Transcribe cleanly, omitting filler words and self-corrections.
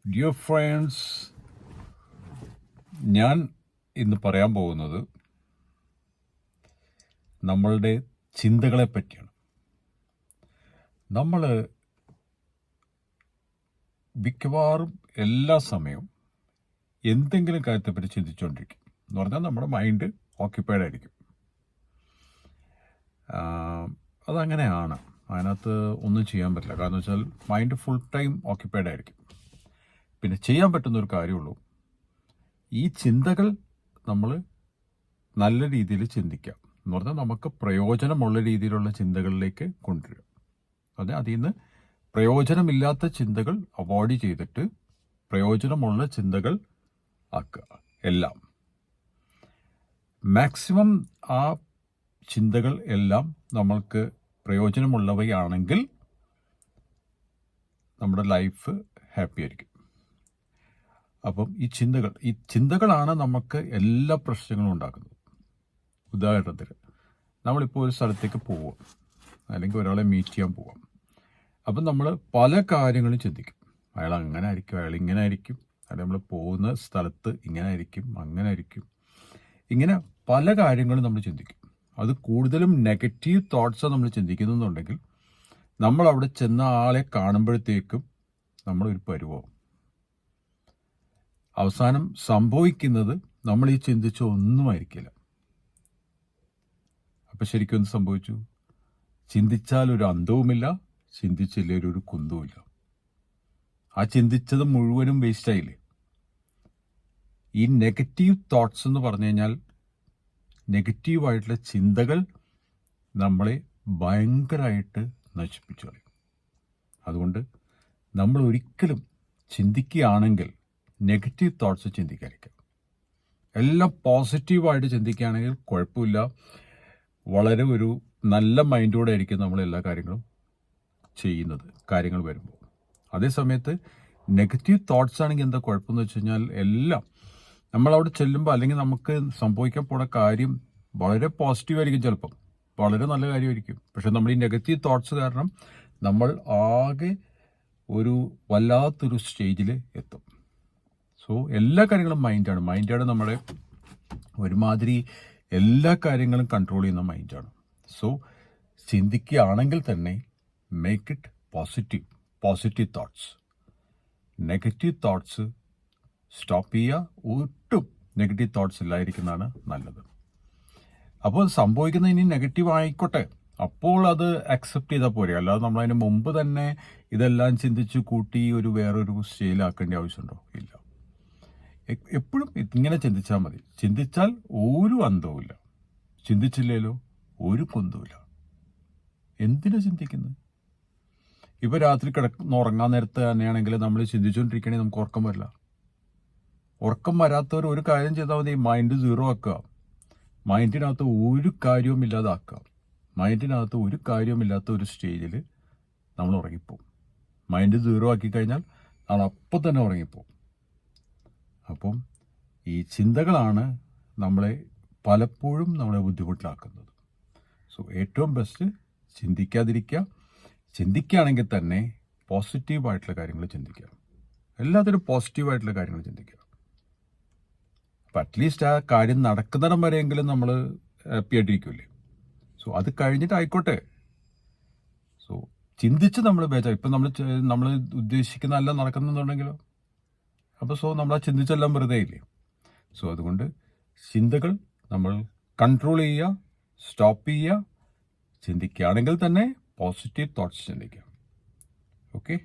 Dear friends, ഞാൻ ഇന്ന് പറയാൻ പോകുന്നത് നമ്മളുടെ ചിന്തകളെ പറ്റിയാണ്. നമ്മൾ മിക്കവാറും എല്ലാ സമയവും എന്തെങ്കിലും കാര്യത്തെപ്പറ്റി ചിന്തിച്ചുകൊണ്ടിരിക്കും. എന്ന് പറഞ്ഞാൽ നമ്മുടെ മൈൻഡ് ഓക്യുപ്പൈഡ് ആയിരിക്കും. അതങ്ങനെയാണ്, അതിനകത്ത് ഒന്നും ചെയ്യാൻ പറ്റില്ല. കാരണം വെച്ചാൽ മൈൻഡ് ഫുൾ ടൈം ഓക്യുപ്പൈഡ് ആയിരിക്കും. പിന്നെ ചെയ്യാൻ പറ്റുന്നൊരു കാര്യമുള്ളൂ, ഈ ചിന്തകൾ നമ്മൾ നല്ല രീതിയിൽ ചിന്തിക്കാം. എന്ന് പറഞ്ഞാൽ നമുക്ക് പ്രയോജനമുള്ള രീതിയിലുള്ള ചിന്തകളിലേക്ക് കൊണ്ടുവരിക. അതെ, അതിൽ നിന്ന് പ്രയോജനമില്ലാത്ത ചിന്തകൾ അവോയ്ഡ് ചെയ്തിട്ട് പ്രയോജനമുള്ള ചിന്തകൾ ആക്കുക. എല്ലാം മാക്സിമം ആ ചിന്തകൾ എല്ലാം നമ്മൾക്ക് പ്രയോജനമുള്ളവയാണെങ്കിൽ നമ്മുടെ ലൈഫ് ഹാപ്പി ആയിരിക്കും. അപ്പം ഈ ചിന്തകളാണ് നമുക്ക് എല്ലാ പ്രശ്നങ്ങളും ഉണ്ടാക്കുന്നത്. ഉദാഹരണത്തിന്, നമ്മളിപ്പോൾ ഒരു സ്ഥലത്തേക്ക് പോവാം, അല്ലെങ്കിൽ ഒരാളെ മീറ്റ് ചെയ്യാൻ പോവാം. അപ്പം നമ്മൾ പല കാര്യങ്ങളും ചിന്തിക്കും. അയാൾ അങ്ങനെ ആയിരിക്കും, അയാൾ ഇങ്ങനെ ആയിരിക്കും, അല്ലെങ്കിൽ നമ്മൾ പോകുന്ന സ്ഥലത്ത് ഇങ്ങനെ ആയിരിക്കും, അങ്ങനെ ആയിരിക്കും. ഇങ്ങനെ പല കാര്യങ്ങളും നമ്മൾ ചിന്തിക്കും. അത് കൂടുതലും നെഗറ്റീവ് തോട്ട്സാണ് നമ്മൾ ചിന്തിക്കുന്നുണ്ടെങ്കിൽ നമ്മൾ അവിടെ ചെന്ന ആളെ കാണുമ്പോഴത്തേക്കും നമ്മളൊരു പരുവാകും. അവസാനം സംഭവിക്കുന്നത് നമ്മൾ ഈ ചിന്തിച്ച ഒന്നുമായിരിക്കില്ല. അപ്പം ശരിക്കും എന്ത് സംഭവിച്ചു? ചിന്തിച്ചാൽ ഒരു അന്തവുമില്ല, ചിന്തിച്ചില്ലെങ്കിൽ ഒരു കുന്തവുമില്ല. ആ ചിന്തിച്ചത് മുഴുവനും വേസ്റ്റായില്ലേ? ഈ നെഗറ്റീവ് തോട്ട്സ് എന്ന് പറഞ്ഞു കഴിഞ്ഞാൽ, നെഗറ്റീവായിട്ടുള്ള ചിന്തകൾ നമ്മളെ ഭയങ്കരമായിട്ട് നശിപ്പിച്ചു കളയും. അതുകൊണ്ട് നമ്മൾ ഒരിക്കലും ചിന്തിക്കുകയാണെങ്കിൽ നെഗറ്റീവ് തോട്ട്സ് ചിന്തിക്കാതിരിക്കുക. എല്ലാം പോസിറ്റീവായിട്ട് ചിന്തിക്കുകയാണെങ്കിൽ കുഴപ്പമില്ല. വളരെ ഒരു നല്ല മൈൻഡോടെ ആയിരിക്കും നമ്മൾ എല്ലാ കാര്യങ്ങളും ചെയ്യുന്നത്, കാര്യങ്ങൾ വരുമ്പോൾ. അതേസമയത്ത് നെഗറ്റീവ് തോട്ട്സ് ആണെങ്കിൽ എന്താ കുഴപ്പമെന്ന് വെച്ച് കഴിഞ്ഞാൽ, എല്ലാം നമ്മളവിടെ ചെല്ലുമ്പോൾ അല്ലെങ്കിൽ നമുക്ക് സംഭവിക്കാൻ പോണ കാര്യം വളരെ പോസിറ്റീവായിരിക്കും, ചിലപ്പം വളരെ നല്ല കാര്യമായിരിക്കും. പക്ഷെ നമ്മൾ ഈ നെഗറ്റീവ് തോട്ട്സ് കാരണം നമ്മൾ ആകെ ഒരു വല്ലാത്തൊരു സ്റ്റേജിൽ എത്തും. സോ എല്ലാ കാര്യങ്ങളും മൈൻഡാണ് നമ്മുടെ ഒരുമാതിരി എല്ലാ കാര്യങ്ങളും കൺട്രോൾ ചെയ്യുന്ന മൈൻഡാണ്. സോ ചിന്തിക്കുകയാണെങ്കിൽ തന്നെ make it positive thoughts. Negative thoughts stop ചെയ്യുക. ഒട്ടും നെഗറ്റീവ് തോട്ട്സ് ഇല്ലായിരിക്കുന്നതാണ് നല്ലത്. അപ്പോൾ സംഭവിക്കുന്ന ഇനി നെഗറ്റീവ് ആയിക്കോട്ടെ, അപ്പോൾ അത് അക്സെപ്റ്റ് ചെയ്താൽ പോരെ. അല്ലാതെ നമ്മളതിന് മുമ്പ് തന്നെ ഇതെല്ലാം ചിന്തിച്ച് കൂട്ടി വേറൊരു സ്റ്റേജിലാക്കേണ്ട ആവശ്യമുണ്ടോ? ഇല്ല. എപ്പോഴും ഇങ്ങനെ ചിന്തിച്ചാൽ മതി. ചിന്തിച്ചാൽ ഒരു അന്തവുമില്ല, ചിന്തിച്ചില്ലേലോ ഒരു കുന്തവുമില്ല. എന്തിനാ ചിന്തിക്കുന്നത്? ഇപ്പൊ രാത്രി ഉറങ്ങാൻ നേരത്ത് തന്നെയാണെങ്കിൽ നമ്മൾ ചിന്തിച്ചുകൊണ്ടിരിക്കണമെങ്കിൽ നമുക്ക് ഉറക്കം വരില്ല. ഉറക്കം വരാത്തവർ ഒരു കാര്യം ചെയ്താൽ മതി, മൈൻഡ് സീറോ ആക്കുക. മൈൻഡിനകത്ത് ഒരു കാര്യവും ഇല്ലാതാക്കുക. മൈൻഡിനകത്ത് ഒരു കാര്യവുമില്ലാത്ത ഒരു സ്റ്റേജിൽ നമ്മൾ ഉറങ്ങിപ്പോവും. മൈൻഡ് സീറോ ആക്കി കഴിഞ്ഞാൽ നമ്മൾ അപ്പം തന്നെ ഉറങ്ങിപ്പോവും. അപ്പം ഈ ചിന്തകളാണ് പലപ്പോഴും നമ്മളെ ബുദ്ധിമുട്ടിലാക്കുന്നത്. സോ ഏറ്റവും ബെസ്റ്റ് ചിന്തിക്കാതിരിക്കുക. ചിന്തിക്കുകയാണെങ്കിൽ തന്നെ പോസിറ്റീവായിട്ടുള്ള കാര്യങ്ങൾ ചിന്തിക്കുക. എല്ലാത്തിനും പോസിറ്റീവായിട്ടുള്ള കാര്യങ്ങൾ ചിന്തിക്കുക. അപ്പം അറ്റ്ലീസ്റ്റ് ആ കാര്യം നടക്കുന്നിടം വരെയെങ്കിലും നമ്മൾ ഹാപ്പി ആയിട്ടിരിക്കില്ലേ? സോ അത് കഴിഞ്ഞിട്ടായിക്കോട്ടെ. സോ ചിന്തിച്ച് നമ്മൾ ഇപ്പം നമ്മൾ ഉദ്ദേശിക്കുന്ന എല്ലാം നടക്കുന്നുണ്ടെങ്കിലോ, അപ്പോൾ നമ്മൾ ആ ചിന്തിച്ചെല്ലാം വെറുതെ ഇല്ലേ? സോ അതുകൊണ്ട് ചിന്തകൾ നമ്മൾ കൺട്രോൾ ചെയ്യുക, സ്റ്റോപ്പ് ചെയ്യുക. ചിന്തിക്കുകയാണെങ്കിൽ തന്നെ പോസിറ്റീവ് തോട്ട്സ് ചിന്തിക്കുക. ഓക്കെ.